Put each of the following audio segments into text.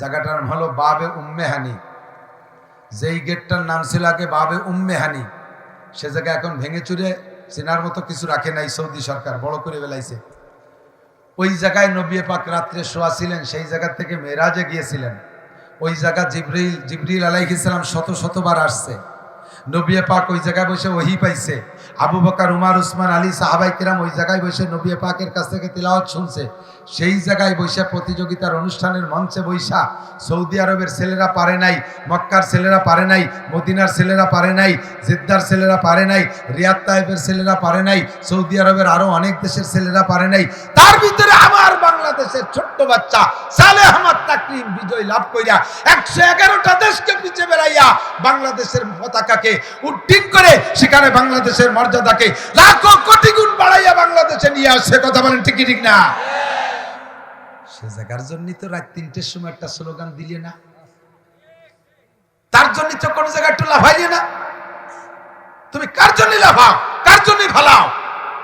জায়গাটার নাম হলো বাবে উম্মে হানি। যেই গেটটার নাম ছিল আগে বাবে উম্মে হানি, সে জায়গা এখন ভেঙে চুরে চেনার মতো কিছু রাখে নাই সৌদি সরকার, বড় করে বেলাইছে। ওই জায়গায় নবী পাক রাত্রে শোয়া ছিলেন, সেই জায়গা থেকে মেরাজে গিয়েছিলেন। ওই জায়গা জিবরিল আলাইহিস সালাম শত শতবার আসছে। নবী পাক ওই জায়গায় বসে ওহী পাইছে। আবু বকর, উমর, উসমান, আলী সাহাবায়ে কেরাম ওই জায়গায় বসে নবী পাকের কাছ থেকে তিলাওয়াত শুনছে। সেই জায়গায় বসে প্রতিযোগিতার অনুষ্ঠানের মঞ্চে বৈশা সৌদি আরবের ছেলেরা পারে নাই, মক্কার ছেলেরা পারে নাই, মদিনার ছেলেরা পারে নাই, জিদ্দার ছেলেরা পারে নাই, রিয়াদ তায়েফের ছেলেরা পারে নাই, সৌদি আরবের আরো অনেক দেশের ছেলেরা পারে নাই। তার ভিতরে আমার বাংলাদেশের ছোট্ট বাচ্চা সালেহ আহমদ তাকরিম বিজয় লাভ কইরা 111টা দেশকে পিছে বেড়াইয়া বাংলাদেশের পতাকাকে উড্ডীন করে সেখানে বাংলাদেশের মর্যাদাকে লাখো কোটি গুণ বাড়াইয়া বাংলাদেশে নিয়ে আসছে। কথা বলেন ঠিক ঠিক না? সে জায়গার জন্যই তো রাত 3টের সময় একটা স্লোগান দিলে না, তার জন্য তো কোন জায়গায় একটু লাফাইলে না। তুমি কার জন্য লাফাও, কার জন্য ভালাও,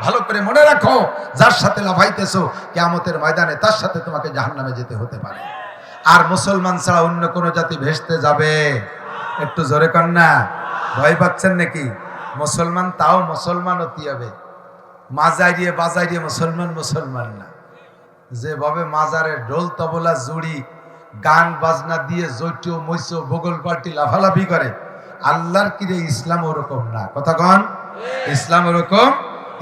ভালো করে মনে রাখো, যার সাথে লাফাইতেছো কিয়ামতের ময়দানে তার সাথে তোমাকে জাহান্নামে যেতে হতে পারে। আর মুসলমান ছাড়া অন্য কোন জাতি ভেস্তে যাবে? একটু জোরে কর না, ভয় পাচ্ছেন নাকি? মুসলমান তাও মুসলমান হতে হবে, মাজারিয়ে বাজারিয়ে মুসলমান মুসলমান না। যেভাবে মাজারে ঢোল তবলা জুড়ি গান বাজনা দিয়ে জৈটিও মৈসো বগল পাল্টি লাফালাফি করে, আল্লাহর কিরে ইসলাম ওরকম না। কথা কন, ইসলাম ওরকম।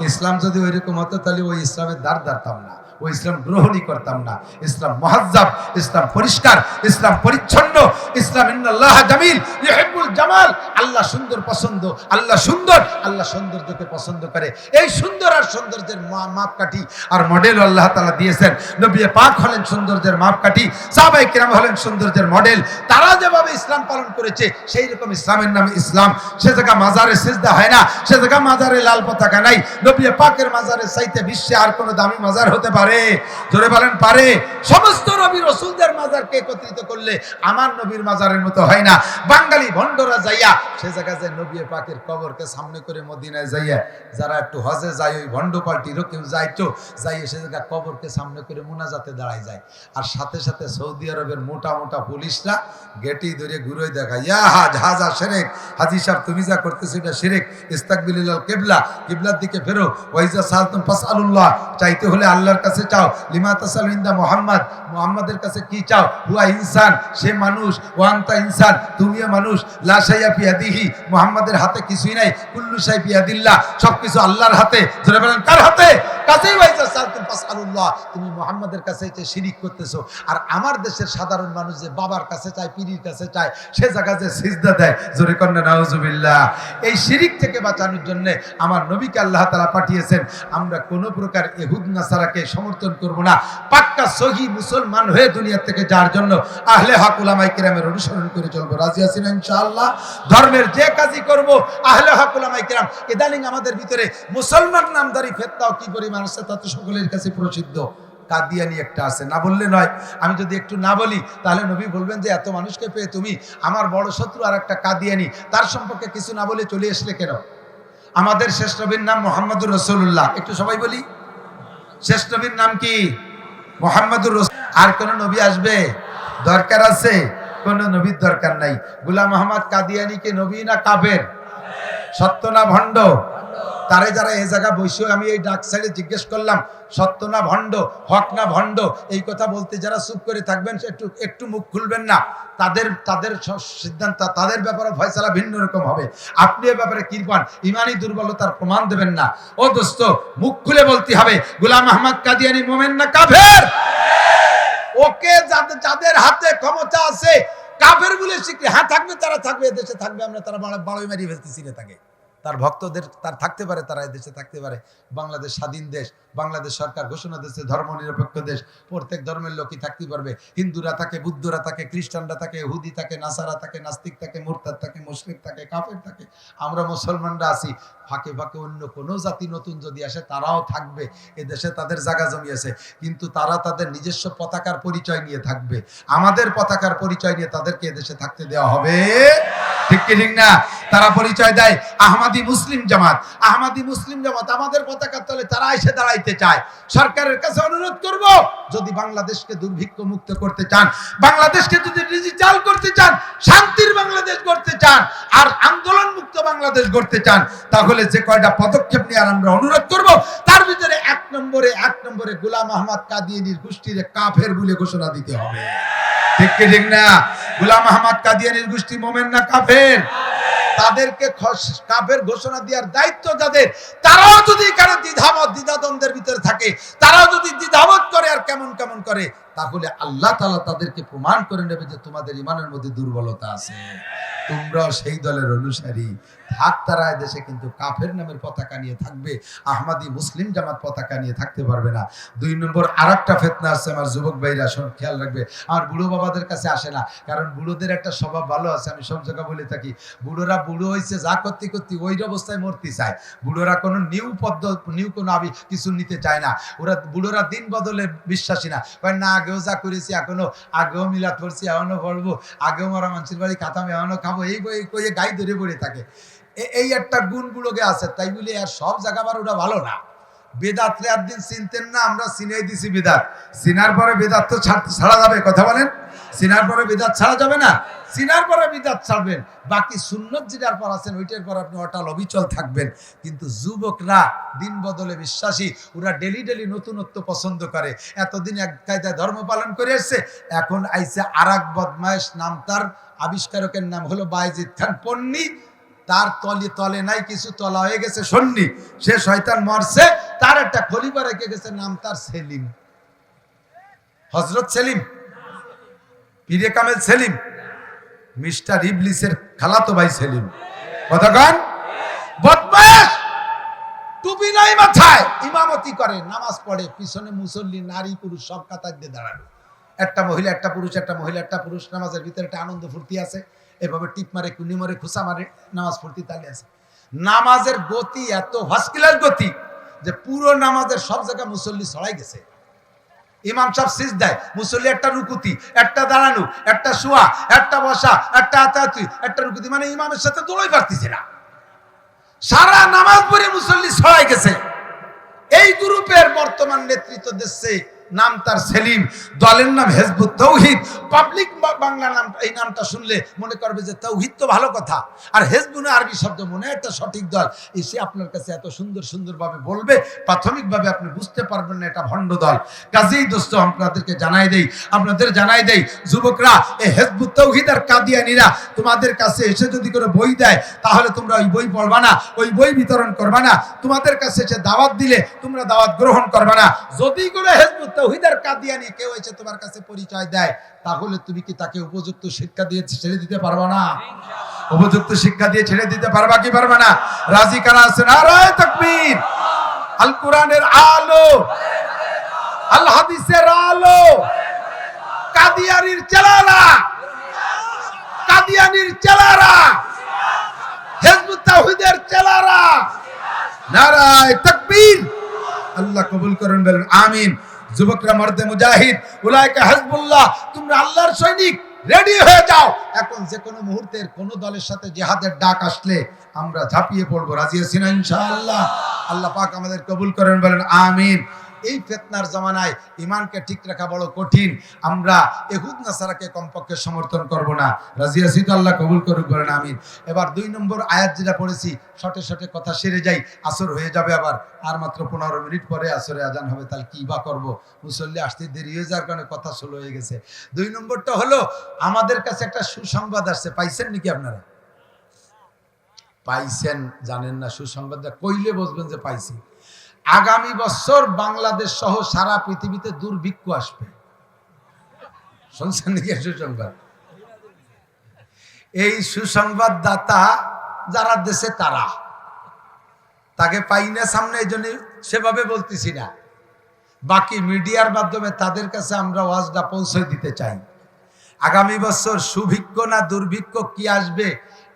ইসলাম যদি ওইরকম হতো তাহলে ওই ইসলামের দ্বার দাঁড়তাম না, ওই ইসলাম গ্রহণই করতাম না। ইসলাম মুহাজ্জাব, ইসলাম পরিষ্কার, ইসলাম পরিচ্ছন্ন। ইসলাম ইন্নাল্লাহ জামিল ইউহিব্বুল জামাল, আল্লাহ সুন্দর পছন্দ, আল্লাহ সুন্দর, আল্লাহ সৌন্দর্যকে পছন্দ করে। এই সুন্দর আর সৌন্দর্যের মাপকাঠি আর মডেল আল্লাহ তাআলা দিয়েছেন। নবী পাক হলেন সৌন্দর্যের মাপকাঠি, সাহাবায়ে কেরাম হলেন সৌন্দর্যের মডেল। তারা যেভাবে ইসলাম পালন করেছে সেই রকম ইসলামের নামে ইসলাম। সে জায়গা মাজারে সিজদা হয় না, সে জায়গা মাজারে লাল পতাকা নাই। নবী পাকের মাজারের চাইতে বিশ্বে আর কোন দামি মাজার হতে পারে? জোরে বলেন পারে? সমস্ত নবী রাসূলদের মাজারকে একত্রিত করলে আমার নবীর মাজারের মতো হয় না। বাঙালি ভন্ডরা যাইয়া সে জায়গা যে নবী পাকের কবরকে সামনে করে মদিনায় যাইয়া যারা একটু হজে যায়, ওই ভন্ড পার্টিরও কেউ যাইতো, যাইয়ে সে জায়গা কবরকে সামনে করে মুনাজাতে দাঁড়ায় যায়। আর সাথে সাথে সৌদি আরবের মোটা মোটা পুলিশরা গেটেই ধরে ঘুরে দেখায়, ইয়া হাজ হাজা শিরক, হাজী সাহেব তুমি যা করতেছো এটা শিরক, ইস্তাকবিলিল কিবলা, কিবলার দিকে ফেরো, ওয়াইজা সালতুম ফাসআলুল্লাহ, চাইতে হলে আল্লাহর কাছে চাও, লিমা তাসালু ইনদা মুহাম্মদ, মুহাম্মাদের কাছে কি চাও, হুয়া ইনসান, সে মানুষ, ওয়া আনতা ইনসান, তুমিও মানুষ, লা শাইয়া ফি ইয়াদিহি, মুহাম্মাদের হাতে কিছুই নাই, কুল্লু শাই ফি ইয়াদিল্লাহ, সবকিছু আল্লাহর হাতে। জোরে বলেন কার হাতে? কাছেই ওয়াইজা সালতুম ফাসআলুল্লাহ, তুমি মুহাম্মাদের কাছে যে শিরক করতেছো। আর আমার দেশের সাধারণ মানুষ যে বাবার কাছে চায়, পীরের কাছে চায়, সে জায়গা যে সিজদা দেয়, জোরে কন্না নাউজুবিল্লাহ। এই শিরক থেকে বাঁচানোর জন্য আমার নবীকে আল্লাহ তাআলা পাঠিয়েছেন। আমরা কোনো প্রকার ইহুদ নাসারাকে সমর্থন করব না। পাক্কা সহি মুসলমান হয়ে দুনিয়া থেকে যাওয়ার জন্য আহলে হক উলামায়ে কেরামের অনুসরণ করে চলবো। রাজি আছেন ইনশাআল্লাহ? ধর্মের যে কাজই করব আহলে হক উলামায়ে কেরাম। ইদানিং আমাদের ভিতরে মুসলমান নামধারী ফেতনাও কি পরিমাণ আছে তা তো সকলের কাছে প্রসিদ্ধ। কাদিয়ানি একটা আছে, না বললে নয়। আমি যদি একটু না বলি তাহলে নবী বলবেন যে এত মানুষকে পেয়ে তুমি আমার বড় শত্রু আর একটা কাদিয়ানি, তার সম্পর্কে কিছু না বলে চলে আসলে কেন? আমাদের শেষ নবীর নাম মুহাম্মদুর রাসূলুল্লাহ। একটু সবাই বলি, শেষ নবীর নাম কি? মুহাম্মদুর রাসূল। আর কোন নবী আসবে? দরকার আছে? কোন নবীর দরকার নাই। গোলাম আহমদ কাদিয়ানি কে নবী না কাফের? সত্য না ভণ্ড? তারে যারা এই জায়গা বসে আমি এই ডাক সাইডে জিজ্ঞেস করলাম সত্য না ভণ্ড, হক না ভণ্ড, এই কথা বলতে যারা চুপ করে থাকবেন একটু মুখ খুলবেন না, তাদের সিদ্ধান্ত, তাদের ব্যাপারে ফয়সালা ভিন্ন রকম হবে। আপনি এ ব্যাপারে কি পান? ইমানি দুর্বলতার প্রমাণ দেবেন না। ও দোস্ত, মুখ খুলে বলতে হবে গোলাম আহমদ কাদিয়ানি মুমিন না কাফের? ওকে যাদের হাতে ক্ষমতা আছে কাফের বলে স্বীকৃতি, হ্যাঁ থাকবে, তারা থাকবে, এদেশে থাকবে, আমরা তারা বাড়াই মারিয়ে ফেলতেছি না তাকে। তার ভক্তদের তার থাকতে পারে, তারা এদেশে থাকতে পারে। বাংলাদেশ স্বাধীন দেশ, বাংলাদেশ সরকার ঘোষণা দিয়েছে ধর্ম নিরপেক্ষ দেশ, প্রত্যেক ধর্মের লোকই থাকতে পারবে। হিন্দুরা থাকে, বুদ্ধরা থাকে, খ্রিস্টানরা থাকে, ইহুদি থাকে, নাসারা থাকে, নাস্তিক থাকে, মুরতাদ থাকে, মুশরিক থাকে, কাফের থাকে। আমরা মুসলমানরা আছি, ফাঁকে ফাঁকে অন্য কোনো জাতি নতুন যদি আসে তারাও থাকবে। এদেশে তাদের জায়গা জমি আছে, কিন্তু তারা তাদের নিজস্ব পতাকার পরিচয় নিয়ে থাকবে। আমাদের পতাকার পরিচয় নিয়ে তাদেরকে এদেশে থাকতে দেওয়া হবে ঠিক কি ঠিক না? তারা পরিচয় দেয় আহমদী মুসলিম জামাত। আহমদী মুসলিম জামাত আমাদের পতাকার তলে তারা এসে দাঁড়াইতে চায়। সরকারের কাছে অনুরোধ করব, যদি বাংলাদেশকে দুর্ভিক্ষ মুক্ত করতে চান, বাংলাদেশকে যদি ডিজিটাল করতে চান, শান্তির বাংলাদেশ করতে চান, আর আন্দোলন মুক্ত বাংলাদেশ করতে চান, তাহলে যে কয়টা পদক্ষেপ নিয়ে আমরা অনুরোধ করব, তার ভিতরে এক নম্বরে গোলাম আহমদ কাদিয়ানীর গোষ্ঠীর কাফের বলে ঘোষণা দিতে হবে। ঠিক কি ঠিক না? গোলাম আহমদ কাদিয়ানীর গোষ্ঠী মোমেন না কাফের? তাদেরকে কাফের ঘোষণা দেওয়ার দায়িত্ব যাদের, তারাও যদি কারো দ্বিধাদ্বন্দ্বের ভিতরে থাকে, তারাও যদি দ্বিধাবোধ করে আর কেমন কেমন করে, তাহলে আল্লাহ তাআলা তাদেরকে প্রমাণ করে নেবে যে তোমাদের ঈমানের মধ্যে দুর্বলতা আছে, তোমরাও সেই দলের অনুসারী। থাক তারা দেশে কিন্তু কাফের নামের পতাকা নিয়ে থাকবে, আহমদী মুসলিম জামাত পতাকা নিয়ে থাকতে পারবে না। 2 নম্বর আরেকটা ফিতনা আছে, আমার যুবক ভাইরা খেয়াল রাখবে। আমার বুড়ো বাবাদের কাছে আসে না, কারণ বুড়োদের একটা স্বভাব ভালো আছে, আমি সব জায়গায় বলে থাকি, বুড়োরা বুড়ো হয়েছে যা করতে করতে ওই অবস্থায় মরতে চায়। বুড়োরা কোনো নিউ কোনো কিছু নিতে চায় না। বুড়োরা দিন বদলে বিশ্বাসী না, কয় না আগেও যা করেছি এখনো, আগেও মিলাদ পড়ছি এখনো পড়বো, আগেও মরা মানুষের বাড়ি খাতাম এখনো খাবো, এই বই কইয়ে গাই ধরে পড়ে থাকে। এই একটা গুণ বুড়োকে আছে, তাই বলে আর সব জায়গা আবার ওটা ভালো না। বেদাতরে একদিন চিনতেন না, আমরা চিনেই দিছি বেদাত। চিনার পরে বেদাত তো ছাড়া যাবে, কথা বলেন? চিনার পরে বেদাত ছাড়া যাবে না, চিনার পরে বেদাত ছাড়বেন। বাকি সুন্নত যেটার পর আছেন ওইটার পর আপনি অটাল অবিচল থাকবেন। কিন্তু যুবকরা দিন বদলে বিশ্বাসী, ওরা ডেলি নতুনত্ব পছন্দ করে। এতদিন এক কায়দায় ধর্ম পালন করে এসছে, এখন আইছে আরেক বদমায়েশ, নাম তার আবিষ্কারকের নাম হলো বায়েজিদ খান পন্নী। তার তলে নাই কিছু, তলা হয়ে গেছে সন্নি। সে শয়তান মরছে, তার একটা খলিফা রেখে গেছে, নাম তার সেলিম, হযরত সেলিম, পীরে কামেল সেলিম, মিস্টার ইবলিসের খালাতো ভাই সেলিম। কথা কন? বদমাশ, টুপি নাই মাথায়, ইমামতি করে, নামাজ পড়ে, পিছনে মুসল্লি নারী পুরুষ সব কাতার দিয়ে দাঁড়ানো। একটা মহিলা একটা পুরুষ, একটা মহিলা একটা পুরুষ, নামাজের ভিতরে একটা আনন্দ ফুর্তি আছে। এভাবে টিপ মারে, কুনি মারে, খুসা মারে, নামাজ ফুর্তি তালে আছে। নামাজের গতি এত ভাস্কিলার গতি যে পুরো নামাজের সব জায়গায় মুসল্লি ছড়াই গেছে। ইমাম সাহেব সিজদায়, মুসল্লি একটা রুকুতি, একটা দাঁড়ানো, একটা শোয়া, একটা বসা, একটা আতাতুই, একটা রুকুতি, মানে ইমামের সাথে দৌড়ই পারতেছে না। সারা নামাজ পড়ে মুসল্লি ছড়াই গেছে। এই গ্রুপের বর্তমান নেতৃত্ব দিচ্ছে, নাম তার সেলিম, দলের নাম হিজবুত তৌহিদ। পাবলিক বাংলা নাম, এই নামটা শুনলে মনে করবে যে তৌহিদ তো ভালো কথা, আর হিজবুন আরবি শব্দ মনে একটা সঠিক দল। এসে আপনার কাছে এত সুন্দরভাবে বলবে, প্রাথমিকভাবে আপনি বুঝতে পারবেন না এটা ভণ্ড দল। কাজেই দোস্ত আপনাদেরকে জানাই দেই, যুবকরা, এই হিজবুত তৌহিদ আর কাদিয়ানীরা তোমাদের কাছে এসে যদি কোনো বই দেয়, তাহলে তোমরা ওই বই পড়বা না, ওই বই বিতরণ করবা না। তোমাদের কাছে এসে দাওয়াত দিলে তোমরা দাওয়াত গ্রহণ করবা না। যদি কোনো হিজবুত তৌহিদ আর কাদিয়ানী কেউ এসে তোমার কাছে পরিচয় দেয়, তাহলে তুমি কি তাকে উপযুক্ত শিক্ষা দিয়ে ছেড়ে দিতে পারবা না? উপযুক্ত শিক্ষা দিয়ে ছেড়ে দিতে পারবা কি পারবা না? রাজি কারা আছেন? নারায়ে তাকবীর। আল কোরআনের আলো, আল হাদিসের আলো, কাদিয়ানীর চেলারা, হিজবুত তাওহীদের চেলারা, নারায়ে তাকবীর। আল্লাহ কবুল করেন, বলেন আমিন। যুবকরা, মর্দে মুজাহিদ, উলাইকা হিজবুল্লাহ, তোমরা আল্লাহর সৈনিক, রেডি হয়ে যাও। এখন যে কোনো মুহূর্তের কোন দলের সাথে জিহাদের ডাক আসলে আমরা ঝাঁপিয়ে পড়বো। রাজি আছি না ইনশাআল্লাহ? আল্লাহ পাক আমাদের কবুল করেন, বলেন আমিন। এই ফিতনার জামানায় ইমানকে ঠিক রাখা বড় কঠিন। আমরা ইহুদ নাসারাকে কমপক্ষে সমর্থন করব না। রাজি আছি তো? আল্লাহ কবুল করুক, বলেন আমিন। এবার 2 নম্বর আয়াত যেটা পড়েছি, শর্টে কথা সেরে যাই, আসর হয়ে যাবে আবার, আর মাত্র 15 মিনিট পরে আসরে আজান হবে। তাহলে কি বা করবো? মুসল্লি আসতে দেরি হয়ে যাওয়ার কারণে কথা স্লো হয়ে গেছে। 2 নম্বরটা হলো, আমাদের কাছে একটা সুসংবাদ আসছে। পাইছেন নাকি আপনারা? পাইছেন জানেন না, সুসংবাদটা কইলে বুঝবেন যে পাইছি। আগামী বছর বাংলাদেশ সহ সারা পৃথিবীতে দুর্ভিক্ষ আসবে। শুনছেন নাকি সুসংবাদ? এই সুসংবাদ দাতা যারা দেশে, তাকে পাই না সামনে, এই জন্য সেভাবে বলতেছি না। বাকি মিডিয়ার মাধ্যমে তাদের কাছে আমরা ওয়াজটা পৌঁছে দিতে চাই। আগামী বছর সুভিক্ষ না দুর্ভিক্ষ কি আসবে,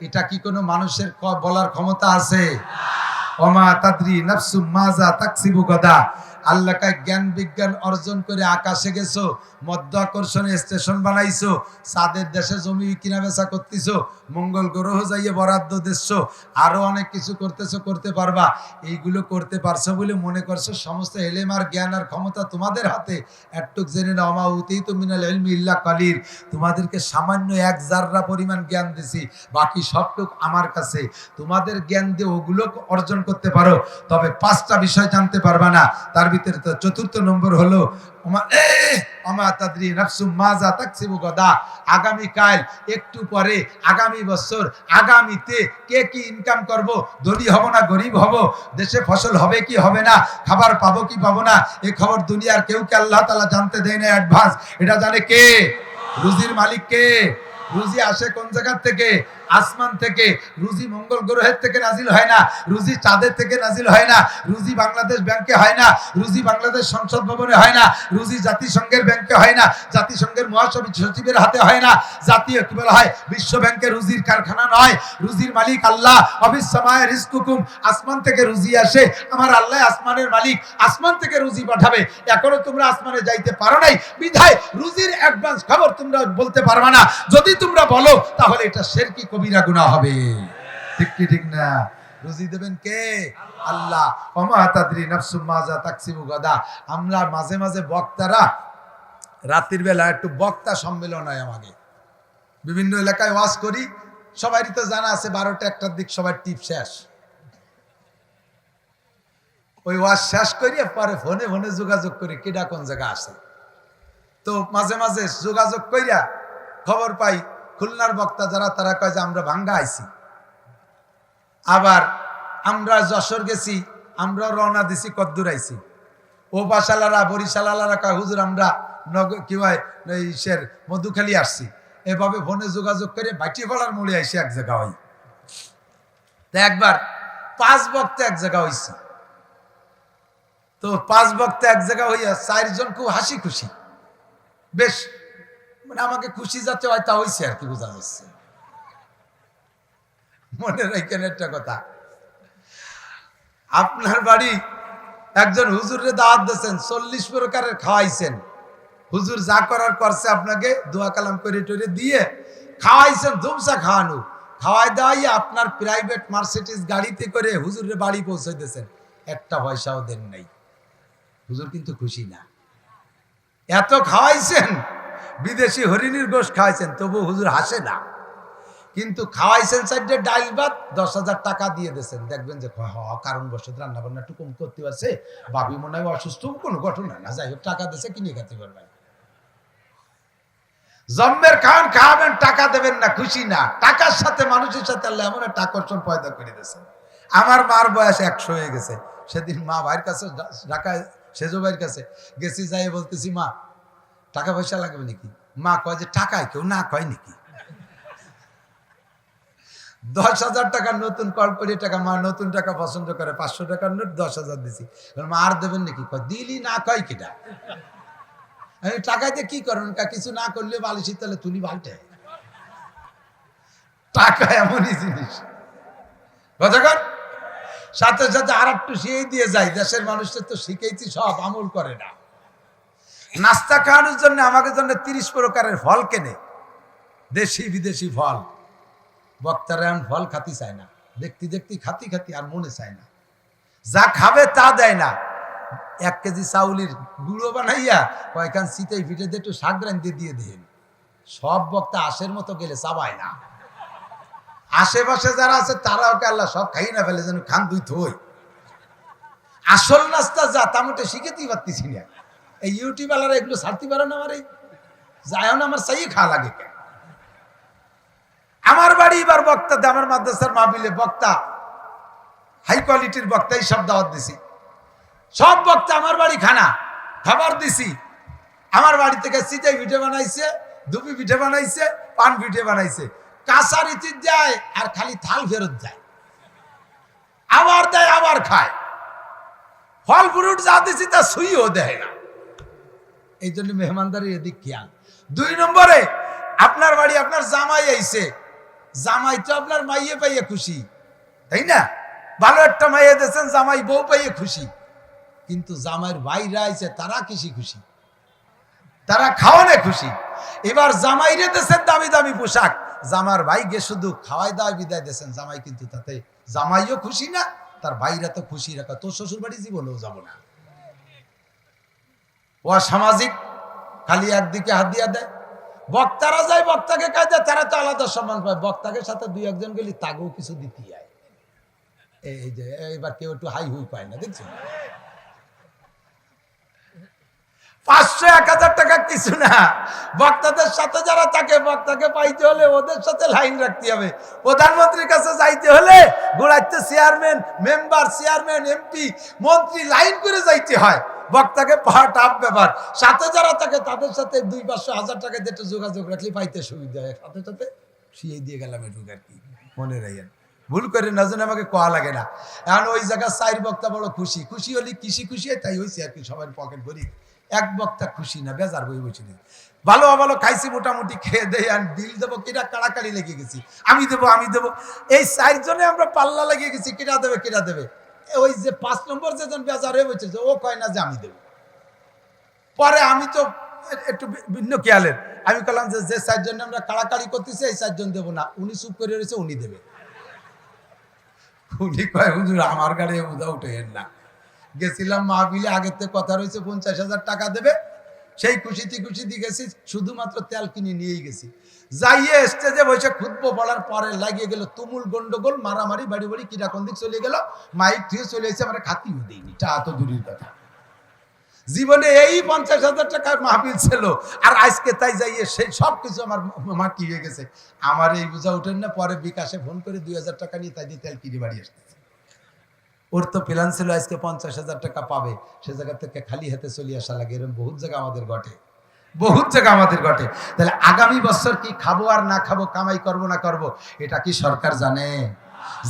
এটা কি কোনো মানুষের বলার ক্ষমতা আছে? ওমা তাদরি নাফসুম মাজা তাকসিবু গাদা। আল্লাহকে জ্ঞান বিজ্ঞান অর্জন করে আকাশে গেছো, মধ্যাকর্ষণে স্টেশন বানাইছো, চাঁদের দেশে জমি কিনা বেচা করতেছো, মঙ্গল গ্রহ যাইয়ে বরাদ্দ দিচ্ছো, আরো অনেক কিছু করতেছো, করতে পারবা। এইগুলো করতে পারছো বলে মনে করছো সমস্ত এলেম আর জ্ঞান আর ক্ষমতা তোমাদের হাতে। একটুক জেনে নাও, মা উতীতু মিনাল ইলমি ইল্লা কালিল, তোমাদেরকে সামান্য এক জাররা পরিমাণ জ্ঞান দিছি, বাকি সবটুক আমার কাছে। তোমাদের জ্ঞান দিয়ে ওগুলো অর্জন করতে পারো, তবে 5টা বিষয় জানতে পারবা না। তার ভিতরে তো 4th নম্বর হলো আগামীকাল, একটু পরে, আগামী বছর, আগামীতে কে কি ইনকাম করব, ধনী হব না গরিব হব, দেশে ফসল হবে কি হবে না, খাবার পাবো কি পাবো না, এই খবর দুনিয়ার কেউ কে আল্লাহ তাআলা জানতে দেয় না অ্যাডভান্স। এটা জানে কে? রুজির মালিক কে? রুজি আসে কোন জায়গা থেকে? আসমান থেকে। রুজি মঙ্গল গ্রহের থেকে নাজিল হয় না, রুজি চাঁদের থেকে নাজিল হয় না, রুজি বাংলাদেশ ব্যাংকে হয় না, রুজি বাংলাদেশ সংসদ ভবনে হয় না, রুজি জাতিসংঘের ব্যাংকে হয় না, জাতিসংঘের মহাসচিবের হাতে হয় না, জাতীয় কি বলা হয় বিশ্ব ব্যাংকে রুজির কারখানা নয়। রুজির মালিক আল্লাহ। অবিসমায়ে রিজকুকুম, আসমান থেকে রুজি আসে, আমার আল্লাহ আসমানের মালিক, আসমান থেকে রুজি পাঠাবে। এখনো তোমরা আসমানে যাইতে পারো নাই বিধায় রুজির অ্যাডভান্স খবর তোমরা বলতে পারবা না। যদি তোমরা বলো তাহলে এটা শিরকি কবিরা গুনাহ হবে। ঠিক কি ঠিক না? রুজি দেবেন কে? আল্লাহ। ওমা তাদরি নাফসুম মাজা তাকসিবু গাদা। আমরা মাঝে মাঝে বক্তারা রাতের বেলা একটু বক্তা সম্মেলন হয় আমাকে, বিভিন্ন এলাকায় ওয়াজ করি, সবারই তো জানা আছে 12টা 1টার দিক সবার টিপ শেষ। ওই ওয়াজ শেষ করিয়ে পরে ফোনে ফোনে যোগাযোগ করি কেডা কোন জায়গা আসে। তো মাঝে মাঝে যোগাযোগ কইরা খবর পাই খুলনার বক্তা যারা, তারা কয় যে আমরা ভাঙ্গা আইছি। আবার আমরা যশোর গেছি, আমরা রওনা দিছি কদ্দুর আইছি। ও বাসালারা বরিশালারা কয় হুজুর আমরা কি হয় মধুখালী আসছি। এভাবে ফোনে যোগাযোগ করে ভাটিপাড়ার মোড়ে আইসি এক জায়গা হই। তো একবার 5 বক্তা এক জায়গা হইছি। তো 5 বক্তা এক জায়গা হইয়া 4 জন খুব হাসি খুশি, বেশ মানে আমাকে খুশি যাতে হয় তা হইছে আর কি, বোঝা যাচ্ছে। মনে রাখেন একটা কথা, আপনার বাড়ি একজন হুজুরে দাওয়াত দিয়েছেন, 40 প্রকারের খাওয়াইছেন, হুজুর যা করার করছে আপনাকে দোয়া কালাম করে টরে দিয়ে খাওয়াইছেন, ধুমসা খাওয়ানো, খাওয়াই দাওয়াইয়া আপনার প্রাইভেট মার্সিডিজ গাড়িতে করে হুজুরের বাড়ি পৌঁছে দিয়েছেন, একটা পয়সাও দেন নাই। হুজুর কিন্তু খুশি না। এত খাওয়াইছেন, বিদেশি হরিণীর গোশ খাওয়াইছেন, তবু হুজুর হাসে না। কিন্তু খাওয়াইছেন 4টে ডাইল ভাত, 10,000 টাকা দিয়ে দিয়েছেন। দেখবেন যে কারণ বসত রান্না বান্না একটু কম করতে পারছে, ভাবি মনে হয় অসুস্থ, কোনো ঘটনা না, যাই হোক টাকা দিয়েছে কিনে খেতে পারবেন। জন্মের খাওয়ান খাওয়াবেন, টাকা দেবেন না, খুশি না। টাকার সাথে মানুষের সাথে আল্লাহ এমন একটা আকর্ষণ পয়দা করে দিয়েছে। আমার মার বয়স 100 হয়ে গেছে। সেদিন মা ভাইয়ের কাছে, ঢাকায় সেজো ভাইয়ের কাছে গেছি, যাই বলতেছি মা টাকা পয়সা লাগবে নাকি? মা কয় যে টাকায় কেউ না কয় নাকি? 10,000 টাকার নতুন কলপরি টাকা, মা নতুন টাকা পছন্দ করে, 500 টাকার নোট 10,000 দিছি। মা আর দেবেন নাকি? দিলি না কয় কিটা? আমি টাকাতে কি করেন? কিছু না করলে বালিশি তাহলে তুলি বালটে। টাকা এমনই জিনিস, বুঝাগর সাথে সাথে আর একটু শিখে দিয়ে যায়। দেশের মানুষদের তো শিখেছি, সব আমল করে না। নাস্তা খাওয়ানোর জন্য আমাকে জন্য 30 প্রকারের ফল কেনে, দেশি বিদেশি ফল। বক্তারা এমন ফল খাতি চায় না, দেখতে দেখতে খাতি খাতি আর মনে চায় না, যা খাবে তা দেয় না। 1 কেজি চাউলের গুঁড়ো বানাইয়া কয়েকখান শীতেই পিঠে দিয়ে একটু শাক রান্ধে দিয়ে দেন। সব বক্তা আশের মতো গেলে চাবায় না। আশেপাশে যারা আছে তারাও কে আল্লাহ সব খাই না ফেলে, যেন খান দুই থই। আসল নাস্তা যা তা মোটে শিখেতেই পারতেছি না। এই ইউটিউবালারা এগুলো ছাড়তে পারো না, আমার এই যায় না, আমার চাইয়ে খাওয়া লাগে। আমার বাড়ি এবার বক্তা, আমার মাদ্রাসার মাহফিলে বক্তা, হাই কোয়ালিটির বক্তাই সব দাওয়াত দিছি। সব বক্তা আমার বাড়ি খাবার দিছি। আমার বাড়ি থেকে সিটাই পিঠে বানাইছে, দুপি পিঠে বানাইছে, পান পিঠে বানাইছে। কাঁচা রীতি যায় আর খালি থাল ফেরত যায়, আবার দেয় আবার খায়। ফল ফ্রুট যা দিছি তা সুইও দেয় না। এই জন্য মেহমানদারির এদিক খেয়াল। 2 নম্বরে আপনার বাড়ি আপনার জামাই আইছে, জামাই তো আপনার মাইয়ে পাইয়ে খুশি, তাই না? ভালো একটা মাইয়ে দিয়েছেন, জামাই বউ পাইয়ে খুশি। কিন্তু জামাইয়ের ভাইরা আইছে তারা কিসি খুশি, তারা খাওয়ানে খুশি। এবার জামাইরে দেশের দামি দামি পোশাক, জামার ভাইকে শুধু খাওয়াই দাওয়াই বিদায় দেশেন জামাই, কিন্তু তাতে জামাইও খুশি না, তার ভাইরা তো খুশি রাখা। তোর শ্বশুর বাড়ি জীবনেও যাবো না। ও সামাজিক, খালি একদিকে হাত দিয়া দেয়। বক্তারা যায়, বক্তাকে কাজ দেয়, তারা তো আলাদা সম্মান পায়। বক্তাকে সাথে দুই একজন গেলি তাকেও কিছু দিতে হয়। এই যে এবার কেউ একটু হাই হুই পায় না, দেখছেন? 500-1000 টাকা কিছু না। বক্তাদের সাথে যারা থাকে, বক্তাকে পাইতে হলে ওদের সাথে লাইন রাখতে হবে। প্রধানমন্ত্রীর কাছে যাইতে হলে গোড়াইতে চেয়ারম্যান, মেম্বার, চেয়ারম্যান, এমপি, মন্ত্রী লাইন করে যাইতে হয়। বক্তাকে পাওয়া টাফ ব্যাপার। সাথে যারা থাকে তাদের সাথে 200-500-1000 টাকা দিয়ে যোগাযোগ রাখলে পাইতে সুবিধা হয়। সাথে সাথে শুয়ে দিয়ে গেলাম এটুকু আর কি, মনে রাখেন। ভুল করে না যেন আমাকে কোয়া লাগে না। এখন ওই জায়গায় 4 বক্তা বড় খুশি, খুশি হলে কিসি খুশি হয়, তাই হয়েছে আর কি। সবাই পকেট ভরি, এক বক্তা খুশি না, বেজার বই বসে নেই। ভালো ভালো খাইছি, মোটামুটি খেয়ে দেয়, আর বিল দেবো কিনা কাড়াকাড়ি লেগে গেছি, আমি দেবো আমি দেবো। এই 4 জনে আমরা পাল্লা লাগিয়ে গেছি, কিনা দেবে কিনা দেবে। ওই যে 5 নম্বর যেজন বেজার হয়ে বসে, ও কয় না যে আমি দেবো। পরে আমি তো একটু ভিন্ন খেয়ালের, আমি বললাম যে 4 জনে আমরা কাড়াকাড়ি করতেছি, এই 4 জন দেবো না। উনি চুপ করে রয়েছে, উনি দেবে। উনি কয় হুজুর আমার গাড়ি উদা উঠে না। গেছিলাম মাহফিলে, আগের থেকে কথা রয়েছে 50,000 টাকা দেবে। সেই খুশিতে খুশিতে গেছি, শুধুমাত্র তেল কিনে নিয়েই গেছি। যাইয়ে স্টেজে বসে খুতবো বলার পরে লাগিয়ে গেল তুমুল গন্ডগোল, মারামারি, বাড়ি বাড়ি কিরা কোন দিক চলে গেল। মাইক ধুয়ে চলে এসে আমরা খাতিও দিইনি, তা তো দূরের কথা। জীবনে এই 50,000 টাকার মাহফিল ছিল, আর আজকে তাই যাইয়ে সেই সব কিছু আমার মাটি হয়ে গেছে। আমার এই বোঝা উঠেন না। পরে বিকাশে ফোন করে 2,000 টাকা নিয়ে তাই দিয়ে তেল কিনে বাড়ি আসতেছে। ওর তো প্ল্যান ছিল আজকে 50,000 টাকা পাবে, সে জায়গা থেকে খালি হাতে চলে আসা লাগে। এরকম বহুত জায়গা আমাদের ঘটে, বহুত জায়গা আমাদের ঘটে। তাহলে আগামী বছর কি খাবো আর না খাবো, কামাই করব না করব, এটা কি সরকার জানে?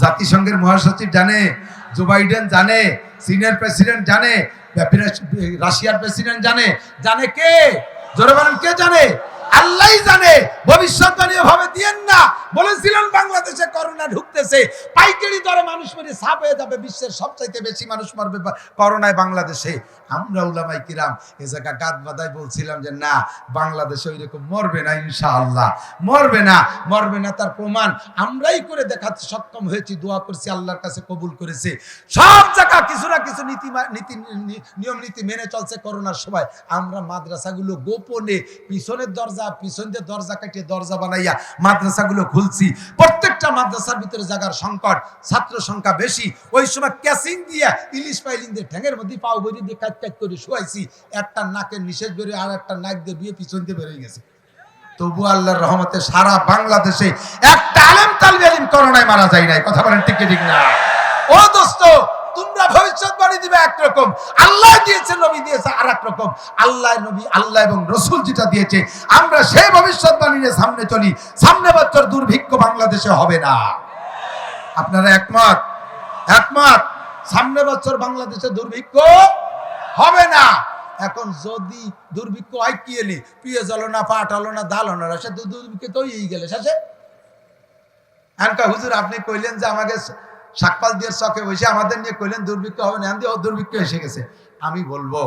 জাতিসংঘের মহাসচিব জানে? জো বাইডেন জানে? চীনের প্রেসিডেন্ট জানে? রাশিয়ার প্রেসিডেন্ট জানে? জানে কে? জোরে বলেন, কে জানে? আল্লাহই জানে। ভবিষ্যৎবাণী ভাবে দিয়েন না। বলেছিলেন বাংলাদেশে করোনা ঢুকতেছে, পাইকারি দরে মানুষ মরে সাপ হয়ে যাবে, বিশ্বের সবচাইতে বেশি মানুষ মরবে করোনায় বাংলাদেশে। আমরা উলামায়ে কিরাম এ জায়গা গাত বাদায় বলছিলাম যে না, বাংলাদেশে ওই রকম মরবে না, ইনশাআল্লাহ মরবে না। মরবে না তার প্রমাণ আমরাই করে দেখাতে সক্ষম হয়েছি। দোয়া করছি, আল্লাহর কাছে কবুল করেছে। সব জায়গা কিছু না কিছু নিয়ম নীতি মেনে চলছে। করোনার সময় আমরা মাদ্রাসাগুলো গোপনে পিছনের দরজা, পিছন দিয়ে দরজা কাটিয়ে দরজা বানাইয়া মাদ্রাসাগুলো খুলছি। প্রত্যেকটা মাদ্রাসার ভিতরে জায়গার সংকট, ছাত্র সংখ্যা বেশি। ওই সময় ক্যাসিং দিয়া, ইলিশ পাইলিং দিয়ে ঠ্যাঙের মধ্যে পাও বই দিয়ে কাট কাট করে শুয়াইছি। একটা নাকের নিষেধ বেরোয়, আর একটা নাক দিয়ে বিয়ে পিছন দিয়ে বেরোয় গেছে। তবু আল্লাহর রহমতে সারা বাংলাদেশে একটা আলেম তালবে আলিম করোনায় মারা যায় নাই। কথা বলেন ঠিক ঠিক না? ও দোস্ত, তোমরা ভবিষ্যৎবাণী দিবে একরকম, আল্লাহ দিয়েছে, নবী দিয়েছে আর এক রকম। আল্লাহ, নবী, আল্লাহ এবং রসুল যেটা দিয়েছে আমরা সেই ভবিষ্যৎবাণী নিয়ে সামনে চলি। সামনে বছর দুর্ভিক্ষ বাংলাদেশে হবে না। আপনারা একমত? একমত? সামনে বছর বাংলাদেশে দুর্ভিক্ষ হবে না। এখন যদি দুর্ভিক্ষ হয় কি এলি, পেঁয়াজ হলো না, পাট হলো না, ডাল হলো না, সে দুর্ভিক্ষ তো হয়েই গেলে শেষে। এনকা হুজুর আপনি কইলেন যে আমাকে শাকপাল দিয়ে চকে বসে আমাদের নিয়ে কইলেন দুর্ভিক্ষ হবে না, ও দুর্ভিক্ষ এসে গেছে। আমি বলবো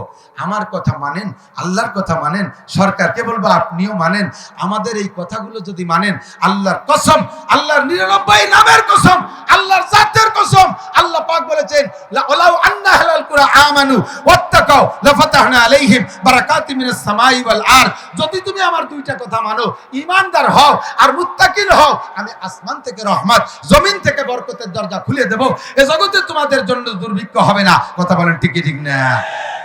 আমার কথা মানেন, আল্লাহর কথা মানেন, সরকারকে বলবো আপনিও মানেন। আমাদের এই কথাগুলো যদি মানেন, আল্লাহর কসম, আল্লাহর 99 নামের কসম, আল্লাহর জাতের কসম, আল্লাহ পাক বলেছেন লাউ আন্না আহলাল কুরা আমানু ওয়াত্তাকাউ লাফাতাহনা আলাইহিম বারাকাতিম মিনাস সামাই ওয়াল আরদ। যদি তুমি আমার দুইটা কথা মানো, ঈমানদার হও আর মুত্তাকিন হও, আমি আসমান থেকে রহমত, জমিন থেকে বরকতের দরজা খুলে দেব। এই জগতে তোমাদের জন্য দুর্ভিক্ষ হবে না। কথা বলেন ঠিক কি ঠিক না?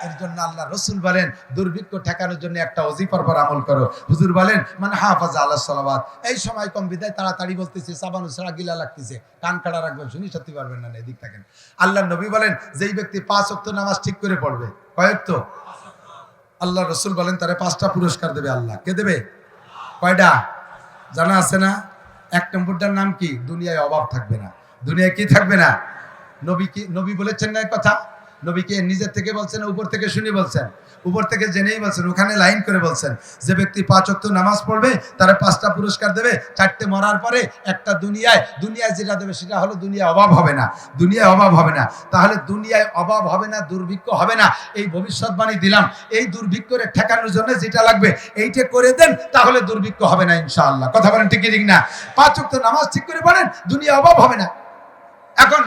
এর জন্য আল্লাহ রসুল বলেন দুর্ভিক্ষ ঠেকানোর জন্য একটা ওজিফার পর আমল করো। হুজুর বলেন মান হাফাজা আলাস সালাওয়াত। এই সময় কম বিদায় তাড়াতাড়ি বলতেছে, সাবানু সারা গিলা লাগতেছে, কান কাটা রাখবেন, শুনি সত্যি পারবেন না, এদিক থাকেন। আল্লাহ নবী বলেন যেই ব্যক্তি 5 ওয়াক্ত নামাজ ঠিক করে পড়বে, কয় ওয়াক্ত? আল্লাহ রসুল বলেন তারে 5টা পুরস্কার দেবে আল্লাহ। কে দেবে? কয়টা জানা আছে না? 1 নম্বরটার নাম কি? দুনিয়ায় অভাব থাকবে না। দুনিয়ায় কি থাকবে না? নবী বলেছেন না কথা? নবীকে নিজের থেকে বলছেন, উপর থেকে শুনে বলছেন? উপর থেকে জেনেই বলছেন, ওখানে লাইন করে বলছেন যে ব্যক্তি 5 ওয়াক্ত নামাজ পড়বে তারা 5টা পুরস্কার দেবে, 4টে মরার পরে একটা দুনিয়ায় যেটা দেবে সেটা হলো দুনিয়ায় অভাব হবে না, দুনিয়ায় অভাব হবে না। তাহলে দুনিয়ায় অভাব হবে না, দুর্ভিক্ষ হবে না, এই ভবিষ্যৎবাণী দিলাম। এই দুর্ভিক্ষরে ঠেকানোর জন্য যেটা লাগবে এইটা করে দেন, তাহলে দুর্ভিক্ষ হবে না ইনশাআল্লাহ। কথা বলেন ঠিক ঠিক না? 5 ওয়াক্ত নামাজ ঠিক করে পড়েন, দুনিয়ায় অভাব হবে না। এখন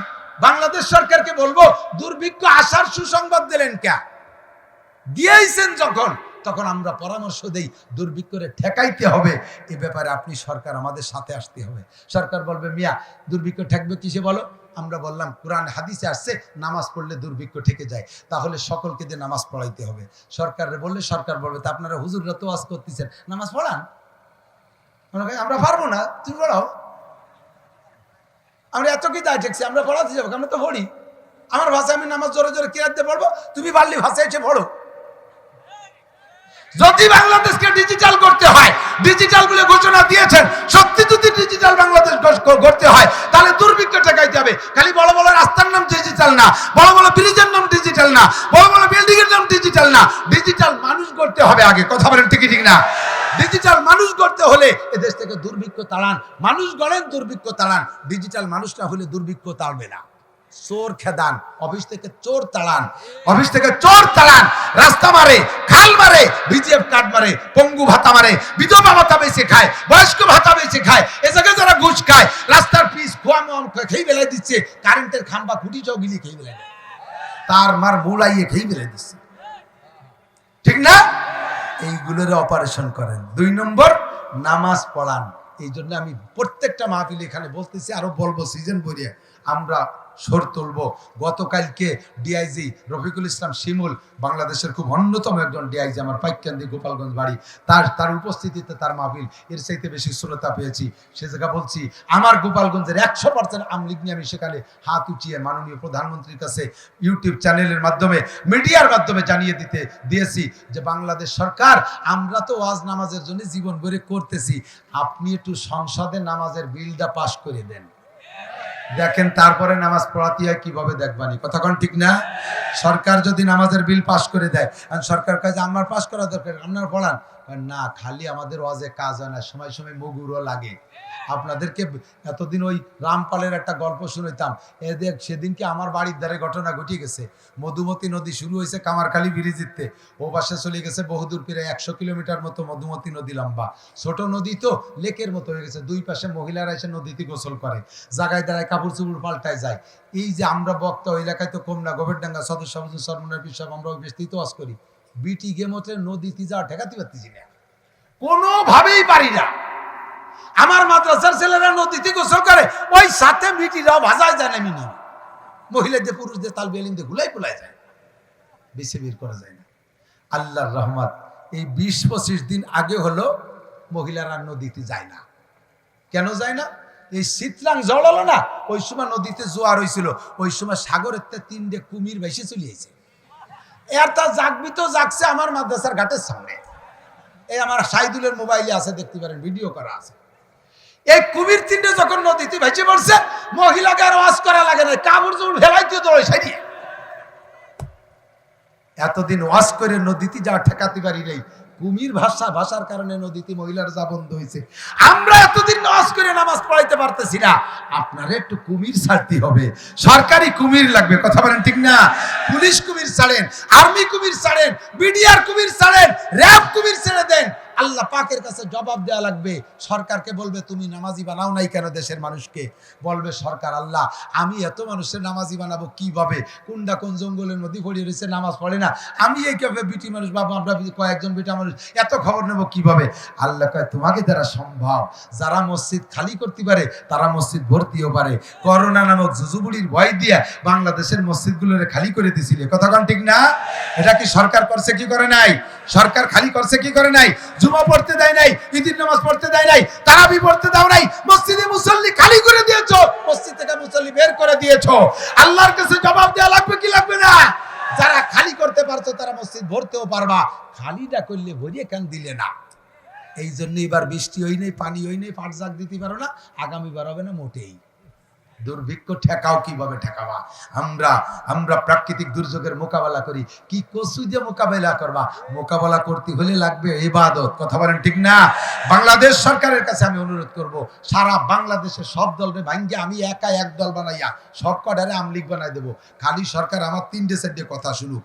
বাংলাদেশ সরকারকে বলবো, দুর্ভিক্ষ আসার সুসংবাদ দিলেন কে? দিয়েছেন যখন, তখন আমরা পরামর্শ দেই দুর্ভিক্ষরে ঠেকাইতে হবে। এ ব্যাপারে আপনি সরকার আমাদের সাথে আসতে হবে। সরকার বলবে, মিয়া দুর্ভিক্ষ ঠেকবে কিসে বলো? আমরা বললাম কোরআন হাদিসে আসছে নামাজ পড়লে দুর্ভিক্ষ ঠেকে যায়, তাহলে সকলকে দিয়ে নামাজ পড়াইতে হবে। সরকারে বললে সরকার বলবে, তা আপনারা হুজুররা তো ওয়াজ করতেছেন, নামাজ পড়ান। আমরা পারবো না, তুমি পড়াও। আমরা এত কি দায় ঠেকছি, আমরা পড়াতে যাবো, আমরা তো পড়ি। আমার ভাষায় আমি নামাজ জোরে জোরে কিরাত দিয়ে পড়বো, তুমি পারলি ভাষায় এসে পড়ো। যদি বাংলাদেশকে ডিজিটাল করতে হয়, ডিজিটাল বলে ঘোষণা দিয়েছেন, সত্যি যদি ডিজিটাল বাংলাদেশ করতে হয় তাহলে দুর্ভিক্ষ ঠেকাইতে হবে। খালি বড় বড় রাস্তার নাম ডিজিটাল না, বড় বড় ব্রিজের নাম ডিজিটাল না, বড় বড় বিল্ডিং এর নাম ডিজিটাল না, ডিজিটাল মানুষ করতে হবে আগে। কথা বলেন ঠিক ঠিক না? ডিজিটাল মানুষ করতে হলে এদেশ থেকে দুর্ভিক্ষ তাড়ান। মানুষ গড়েন, দুর্ভিক্ষ তাড়ান। ডিজিটাল মানুষটা হলে দুর্ভিক্ষ তাড়বে না। চোর খেদান, অফিস থেকে চোর তাড়ান, অফিস থেকে চোর তাড়ান। রাস্তা মারে, খাল মারে, বিজিএফ কার্ড মারে, পঙ্গু ভাতা মারে, বিধবা ভাতা বেশি খায়, বয়স্ক ভাতা বেশি খায়, এ জায়গায় যারা ঘুষ খায়, রাস্তার পিস খোয়া খেয়ে বেলায় দিচ্ছে, কারেন্টের খাম্বা খুঁটি চৌগিলি খেয়ে বেলায়, তার মার মূলাইয়ে খেয়ে বেলায় দিচ্ছে, ঠিক না? এইগুলোর অপারেশন করেন। 2 নম্বর, নামাজ পড়ান। এই জন্য আমি প্রত্যেকটা মাহফিল এখানে বলতেছি, আরো বলবো সিজন ভরিয়ে আমরা সর তুলবো। গতকালকে ডিআইজি রফিকুল ইসলাম শিমুল, বাংলাদেশের খুব অন্যতম একজন ডিআইজি, আমার পাইকান্দি গোপালগঞ্জ বাড়ি, তার উপস্থিতিতে তার মাহফিল এর চাইতে বেশি শ্রোতা পেয়েছি। সে জায়গা বলছি, আমার গোপালগঞ্জের 100% আমলিগ নিয়ে আমি সেখানে হাত উঠিয়ে মাননীয় প্রধানমন্ত্রীর কাছে ইউটিউব চ্যানেলের মাধ্যমে, মিডিয়ার মাধ্যমে জানিয়ে দিয়েছি যে বাংলাদেশ সরকার, আমরা তো ওয়াজ নামাজের জন্য জীবন ভরে করতেছি, আপনি একটু সংসদে নামাজের বিলটা পাশ করে দেন, দেখেন তারপরে নামাজ পড়াতে হয় কিভাবে, দেখবানি। কথা কোন ঠিক না? সরকার যদি নামাজের বিল পাস করে দেয়, আর সরকার কাছে আমার পাস করা দরকার, আপনারা পড়ান না, খালি আমাদের ওয়াজে কাজ হয় না, সময় সময় মুগুরও লাগে। আপনাদেরকে এতদিন ওই রামপালের একটা গল্প শুনাইতাম, এদের সেদিনকে আমার বাড়ির ধারে ঘটনা ঘটে গেছে। মধুমতি নদী শুরু হয়েছে কামারখালী ব্রিজিতে, ও পাশে চলে গেছে বহুদূর, প্রায় 100 কিলোমিটার মতো মধুমতি নদী লম্বা। ছোট নদী তো লেকের মতো হয়ে গেছে, 2 পাশে মহিলারা এসে নদীতে গোসল করে, জায়গায় দাঁড়ায় কাপড় চুপড় পাল্টায় যায়। এই যে আমরা বক্তা, ওই এলাকায় তো কম না, গোবেরডাঙ্গা সদস্য সরমনের বিষয় আমরা ওই বেশতেই তো ওয়াজ করি, বিটি গেমতে নদীতে যাওয়া ঠেকাতে পারতেছি না, কোনোভাবেই পারি না। আমার মাদ্রাসার ছেলেরা নদীতে গোসল করে, ওই সাথে মিটিরাও ভাজায় যায় না, মিনি মহিলাদের পুরুষদের তাল বেলিন দিয়ে গুলাই পোলাই যায়, বেশি বের করা যায় না। আল্লাহর রহমত, এই 20-25 দিন আগে হলো মহিলারা নদীতে যায় না। কেন যায় না? এই শীতলাং জড়ালো না, ওই সময় নদীতে জোয়ার হয়েছিল, ওই সময় সাগরের 3টে কুমির বেশি চলিয়েছে। এর তা জাগবি তো জাগছে আমার মাদ্রাসার ঘাটের সামনে, এই আমার সাইদুলের মোবাইলে আছে, দেখতে পারেন, ভিডিও করা আছে। এই কুমির 3টে যখন নদীতে ভেসে পড়ছে, মহিলাকে আর ওয়াজ করা লাগে না, কাপড় চোপড় ফেলাইতে দৌড়ে সাইডে। এতদিন ওয়াজ করে নদীতে যা ঠেকাতে পারি নাই, কুমির ভাষার কারণে নদীতে মহিলার যা বন্ধ হয়েছে। আমরা এতদিন ওয়াজ করে নামাজ পড়াইতে পারতেছি না, আপনারা একটু কুমির ছাড়তে হবে, সরকারি কুমির লাগবে। কথা বলেন ঠিক না? পুলিশ কুমির ছাড়েন, আর্মি কুমির ছাড়েন, বিডিআর কুমির ছাড়েন, র্যাব কুমির ছেড়ে দেন। আল্লাহ পাকের কাছে জবাব দেওয়া লাগবে। সরকারকে বলবে, তুমি নামাজি বানাও নাই কেন দেশের মানুষকে? বলবে সরকার, আল্লাহ আমি এত মানুষের নামাজি বানাবো কিভাবে? কোন জঙ্গলের মধ্যে পড়ে রয়েছে, নামাজ পড়ে না, আমি এই কিভাবে বিটি মানুষ বাবু, আমরা কয়েকজন বিটা মানুষ এত খবর নেব কিভাবে? আল্লাহ কয়, তোমাকে দ্বারা সম্ভব। যারা মসজিদ খালি করতে পারে তারা মসজিদ ভর্তিও পারে। করোনা নামক জুজুবুড়ির ভয় দিয়ে বাংলাদেশের মসজিদগুলোরে খালি করে দিছিলে। কথা কোন ঠিক না? এটা কি সরকার করছে কি করে নাই? সরকার খালি করছে কি করে নাই? জুমা পড়তে দেয় নাই, ঈদের নামাজ পড়তে দেয় নাই, তারাবি পড়তে দাও নাই, মসজিদে মুসল্লি খালি করে দিয়েছো, মসজিদ থেকে মুসল্লি বের করে দিয়েছো। আল্লাহর কাছে জবাব দেওয়া লাগবে কি লাগবে না? যারা খালি করতে পারছো তারা মসজিদ ভরতেও পারবা, খালিটা করলে ভরিয়ে কেন দিলে না? এই জন্য এবার বৃষ্টি হই নেই, পানি হই নেই, পাট জাগ দিতে পারো না, আগামীবার হবে না মোটেই। দুর্ভিক্ষ ঠেকাও, কিভাবে ঠেকাবা? আমরা আমরা প্রাকৃতিক দুর্যোগের মোকাবেলা করি, কি কসু দিয়ে মোকাবেলা করবা? মোকাবেলা করতে হলে লাগবে ইবাদত। কথা বলেন ঠিক না? বাংলাদেশ সরকারের কাছে আমি অনুরোধ করব, সারা বাংলাদেশের সব দলকে ভাঙ্গে আমি একা এক দল বানাইয়া সব কটারে আমলিগ বানাই দেবো। খালি সরকার আমার 3-4 কথা শুনুক।